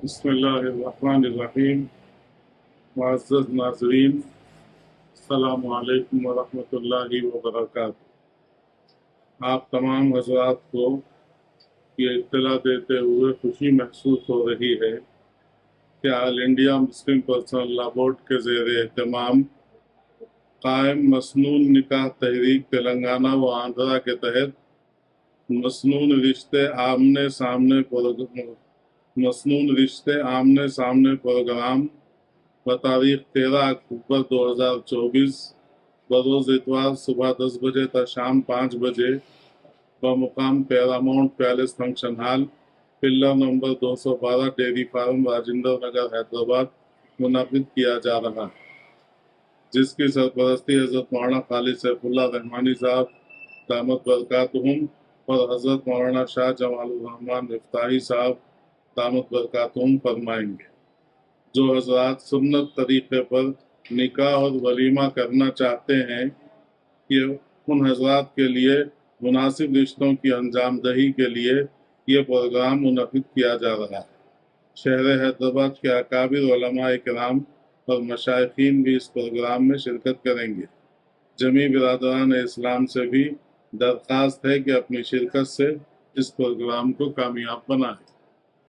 بسم اللہ الرحمن الرحیم۔ معزز ناظرین، السلام علیکم ورحمۃ اللہ وبرکاتہ۔ آپ تمام حضرات کو یہ اطلاع دیتے ہوئے خوشی محسوس ہو رہی ہے کہ آل انڈیا مسلم پرسنل لا بورڈ کے زیر اہتمام قائم مسنون نکاح تحریک تلنگانہ و آندھرا کے تحت مسنون رشتے آمنے سامنے پروگرام بتاریخ 13 اکتوبر 2024 بروز اتوار صبح 10 بجے تا شام 5 بجے بمقام Paramount Palace function hall, pillar number 212، dairy farm, Rajendra Nagar, Hyderabad منعقد کیا جا رہا ہے، جس کی سرپرستی حضرت مولانا خالد سیف اللہ رحمانی صاحب دامت برکاتہم اور حضرت مولانا شاہ جمال الرحمن مفتاحی صاحب دامت برکاتہم فرمائیں گے۔ جو حضرات سنت طریقے پر نکاح اور ولیمہ کرنا چاہتے ہیں، یہ ان حضرات کے لیے مناسب رشتوں کی انجام دہی کے لیے یہ پروگرام منعقد کیا جا رہا ہے۔ شہر حیدرآباد کے اکابر علماء کرام اور مشائخین بھی اس پروگرام میں شرکت کریں گے۔ جمیع برادران اسلام سے بھی درخواست ہے کہ اپنی شرکت سے اس پروگرام کو کامیاب بنائیں۔